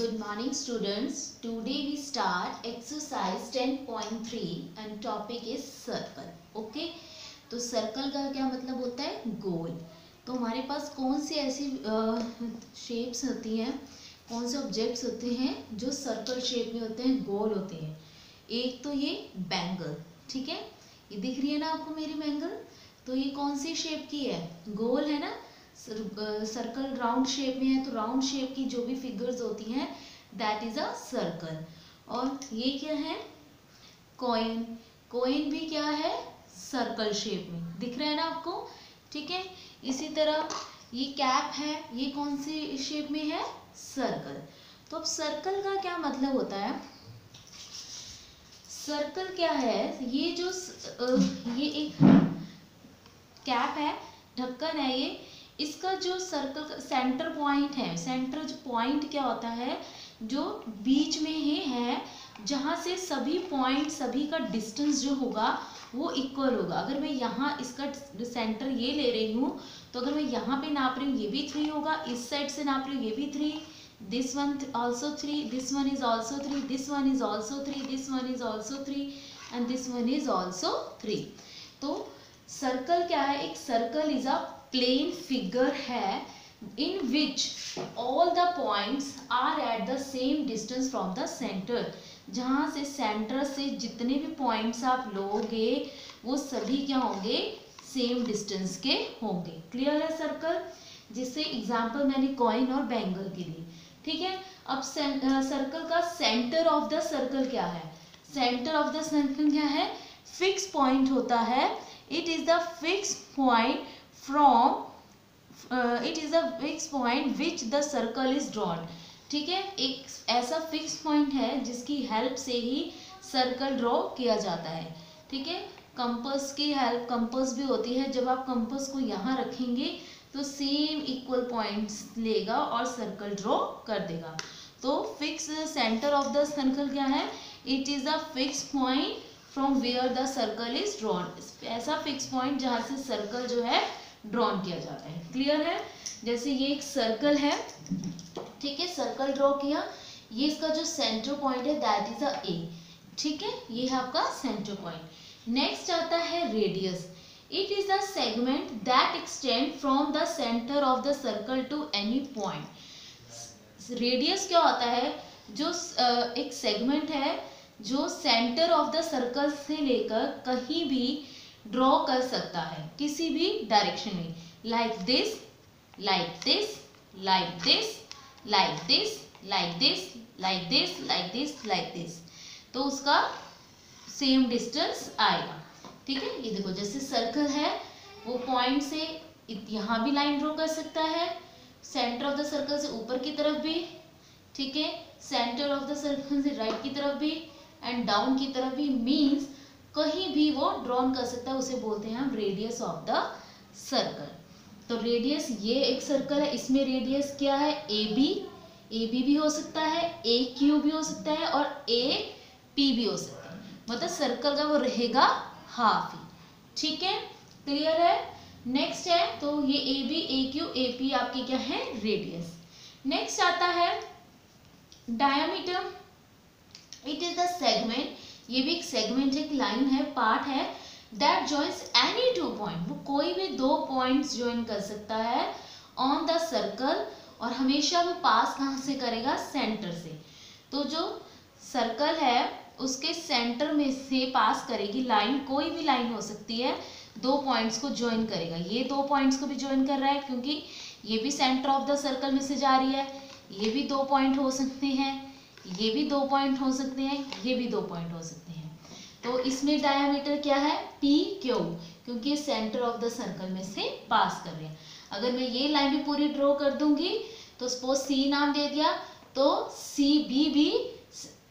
Good morning students. Today we start exercise 10.3 and topic is circle. Okay? तो circle का क्या मतलब होता है? गोल. तो हमारे पास कौन सी ऐसी शेप्स होती हैं, कौन से ऑब्जेक्ट्स होते हैं जो सर्कल शेप में होते हैं, गोल होते हैं. एक तो ये बैंगल, ठीक है, ये दिख रही है ना आपको मेरी बैंगल. तो ये कौन सी शेप की है? गोल है ना. सर्कल राउंड शेप में है, तो राउंड शेप की जो भी फिगर्स होती हैं दैट इज अ सर्कल. और ये क्या है? कॉइन. कॉइन भी क्या है? सर्कल शेप में दिख रहा है ना आपको, ठीक है. इसी तरह ये कैप है, ये कौन सी शेप में है? सर्कल. तो अब सर्कल का क्या मतलब होता है? सर्कल क्या है? ये जो ये एक कैप है, ढक्कन है, ये इसका जो सर्कल का सेंटर पॉइंट है, सेंटर जो पॉइंट क्या होता है, जो बीच में ही है, जहाँ से सभी पॉइंट, सभी का डिस्टेंस जो होगा वो इक्वल होगा. अगर मैं यहाँ इसका सेंटर ये ले रही हूँ, तो अगर मैं यहाँ पे नाप रही हूँ ये भी 3 होगा, इस साइड से नाप रही हूँ ये भी 3, this one also 3, this one is also 3, this one is also 3, this one is also 3 and this one is also 3. तो सर्कल क्या है? एक circle is a plane figure है in which all the points are at the same distance from the center. जहाँ से centre से जितने भी पॉइंट्स आप लोगे वो सभी क्या होंगे? सेम डिस्टेंस के होंगे. क्लियर है सर्कल? जिससे एग्जांपल मैंने कॉइन और बैंगल के लिए, ठीक है. अब सर्कल का सेंटर ऑफ द सर्कल क्या है? सेंटर ऑफ द सर्कल क्या है? फिक्स पॉइंट होता है. It is the fix point from it is a fix point which the circle is drawn. ठीक है, एक ऐसा फिक्स पॉइंट है जिसकी हेल्प से ही सर्कल ड्रॉ किया जाता है. ठीक है, कंपास की हेल्प, कंपास भी होती है. जब आप कंपास को यहाँ रखेंगे तो सेम इक्वल पॉइंट्स लेगा और सर्कल ड्रॉ कर देगा. तो fix centre of the circle क्या है? It is a fix point from where the circle is drawn. ऐसा फिक्स पॉइंट जहाँ से सर्कल जो है ड्रॉन किया जाता है. क्लियर है? जैसे ये एक सर्कल है, ठीक है, सर्कल ड्रॉ किया, ये इसका जो सेंटर पॉइंट है दैट इज अ ए. ठीक है, ये है आपका सेंटर पॉइंट. नेक्स्ट आता है radius. It is a segment that extend from the centre of the circle to any point. Radius क्या होता है? जो एक सेगमेंट है जो सेंटर ऑफ द सर्कल से लेकर कहीं भी ड्रॉ कर सकता है, किसी भी डायरेक्शन में. Like this, like this, like this, like this, like this, like this, like this, like this. तो उसका सेम डिस्टेंस आएगा. ठीक है, ये देखो जैसे सर्कल है वो पॉइंट से यहाँ भी लाइन ड्रॉ कर सकता है, सेंटर ऑफ द सर्कल से ऊपर की तरफ भी, ठीक है, सेंटर ऑफ द सर्कल से राइट की तरफ भी एंड डाउन की तरफ भी. मीन्स कहीं भी वो ड्रॉन कर सकता है, उसे बोलते हैं हम रेडियस ऑफ द सर्कल. तो रेडियस, ये एक सर्कल है, इसमें रेडियस क्या है? ए बी भी हो सकता है, ए क्यू भी हो सकता है और ए पी भी हो सकता है. मतलब सर्कल का वो रहेगा हाफ ही. ठीक है, क्लियर है? नेक्स्ट है, तो ये A B, A Q, A P आपकी क्या है? रेडियस. नेक्स्ट आता है diameter. It is the segment, ये भी एक सेगमेंट है, एक लाइन है, पार्ट है दैट जॉइंस एनी 2 पॉइंट. वो कोई भी 2 पॉइंट्स ज्वाइन कर सकता है ऑन द सर्कल, और हमेशा वो पास कहाँ से करेगा? सेंटर से. तो जो सर्कल है उसके सेंटर में से पास करेगी लाइन, कोई भी लाइन हो सकती है, 2 पॉइंट्स को ज्वाइन करेगा. ये 2 पॉइंट्स को भी ज्वाइन कर रहा है क्योंकि ये भी सेंटर ऑफ द सर्कल में से जा रही है. ये भी 2 पॉइंट हो सकते हैं, ये भी 2 पॉइंट हो सकते हैं, ये भी 2 पॉइंट हो सकते हैं. तो इसमें डायमीटर क्या है? पी क्यू, क्योंकि सेंटर ऑफ द सर्कल में से पास कर रहे हैं. अगर मैं ये लाइन भी पूरी ड्रॉ कर दूंगी तो सपोज सी नाम दे दिया, तो सी बी भी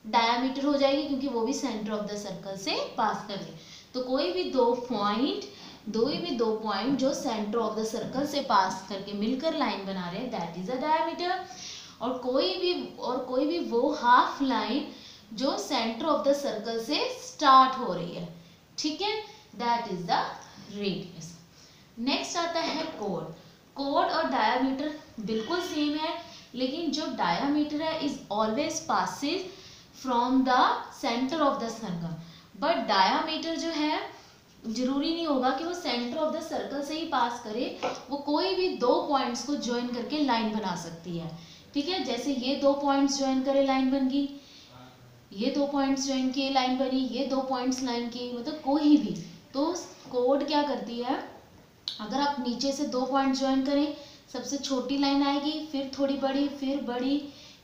डायमीटर हो जाएगी क्योंकि वो भी सेंटर ऑफ द सर्कल से पास कर रहे हैं. तो कोई भी दो पॉइंट जो सेंटर ऑफ द सर्कल से पास करके मिलकर लाइन बना रहे हैं दैट इज अ डायमीटर. और कोई भी वो हाफ लाइन जो सेंटर ऑफ द सर्कल से स्टार्ट हो रही है, ठीक है, that is the radius. Next आता है कोड. कोड और डायमीटर बिल्कुल सेम है, लेकिन जो डायामीटर है is always passes from the centre of the circle, but diameter जो है जरूरी नहीं होगा कि वो सेंटर ऑफ द सर्कल से ही पास करे, वो कोई भी दो पॉइंट्स को ज्वाइन करके लाइन बना सकती है। ठीक है, जैसे ये दो पॉइंट्स ज्वाइन करे लाइन बन गई, ये दो पॉइंट्स ज्वाइन किए लाइन बनी, ये दो पॉइंट्स लाइन किए, मतलब कोई भी। तो कोड क्या करती है, अगर आप नीचे से दो पॉइंट ज्वाइन करें, सबसे छोटी लाइन आएगी, फिर थोड़ी बड़ी, फिर बड़ी,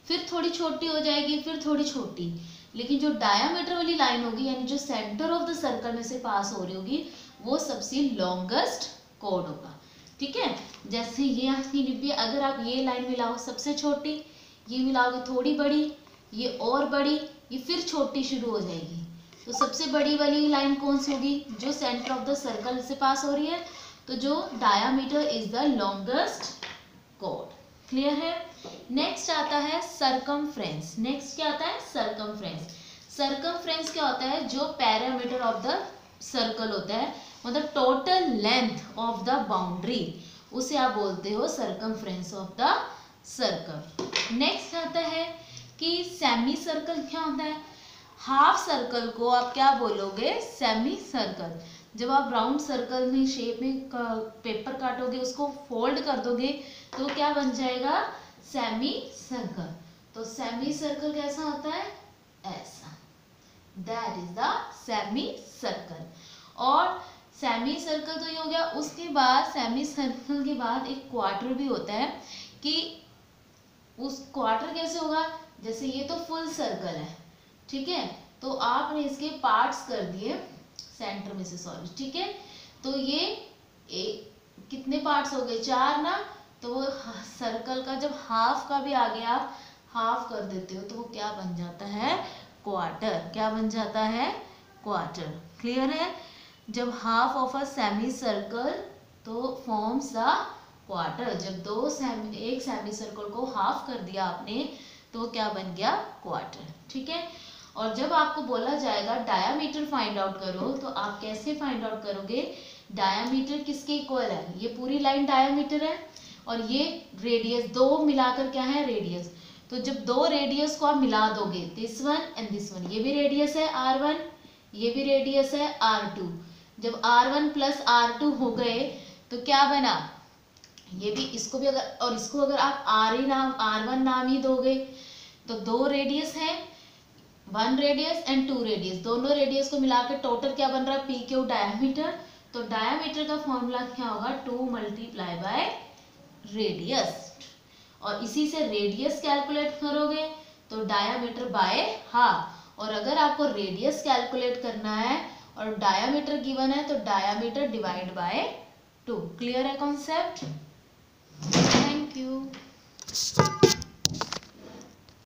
फिर थोड़ी छोटी हो जाएगी, फिर थोड़ी छोटी, लेकिन जो डायामीटर वाली लाइन होगी यानी जो सेंटर ऑफ द सर्कल में से पास हो रही होगी वो सबसे लॉन्गेस्ट कोड होगा। ठीक है, जैसे ये आपकी डिब्बी, अगर आप ये लाइन मिलाओ सबसे छोटी, ये मिलाओगे थोड़ी बड़ी, ये और बड़ी, ये फिर छोटी शुरू हो जाएगी, तो सबसे बड़ी वाली लाइन कौन सी होगी, जो सेंटर ऑफ द सर्कल से पास हो रही है, तो जो diameter is the longest code. Clear है। नेक्स्ट आता है सरकमफ्रेंस। नेक्स्ट क्या आता है, सरकमफ्रेंस। सरकमफ्रेंस क्या होता है, जो पैरामीटर ऑफ द सर्कल होता है, मतलब total length of the boundary, उसे आप बोलते हो circumference of the circle. Next आता है कि सेमी सर्कल क्या होता है, हाफ सर्कल को आप क्या बोलोगे, सेमी सर्कल। जब आप राउंड सर्कल में शेप में पेपर काटोगे, उसको फोल्ड कर दोगे, तो क्या बन जाएगा, सेमी सर्कल। तो सेमी सर्कल कैसा होता है, ऐसा, that is the semi circle. और सेमी सर्कल तो ये हो गया, उसके बाद सेमी सर्कल के बाद एक क्वार्टर भी होता है, कि उस क्वार्टर कैसे होगा, जैसे ये तो फुल सर्कल है, ठीक है, तो आपने इसके पार्ट्स कर दिए सेंटर में से, सॉरी, ठीक है, तो ये एक कितने पार्ट्स हो गए, 4 ना, तो वो सर्कल का जब हाफ का भी आगे आप हाफ कर देते हो तो वो क्या बन जाता है, क्वार्टर। क्या बन जाता है, क्वार्टर। क्लियर है। जब half of a semi circle तो फॉर्म्स द क्वार्टर। जब एक सेमी सर्कल को हाफ कर दिया आपने तो क्या बन गया, क्वार्टर। ठीक है। और जब आपको बोला जाएगा डायामीटर फाइंड आउट करो, तो आप कैसे फाइंड आउट करोगे, डायामीटर किसके इक्वल है, ये पूरी लाइन डायामीटर है और ये रेडियस, दो मिलाकर क्या है, रेडियस। तो जब दो रेडियस को आप मिला दोगे, this one and this one, ये भी रेडियस है R1, ये भी रेडियस है R2, जब R1 प्लस R2 हो गए तो क्या बना, ये भी, इसको भी अगर और इसको अगर आप R1 नाम ही दोगे, तो दो रेडियस है, 1 रेडियस एंड 2 रेडियस, दोनों रेडियस को मिलाकर टोटल क्या बन रहा है, PQ डायामीटर। तो डायामीटर का फॉर्मूला क्या होगा, 2 मल्टीप्लाई बाय रेडियस, और इसी से रेडियस कैलकुलेट करोगे तो डायामीटर बाय हाफ। और अगर आपको रेडियस कैलकुलेट करना है और डायामीटर गिवन है तो डायामीटर डिवाइड बाय 2। क्लियर है कॉन्सेप्ट। Thank you.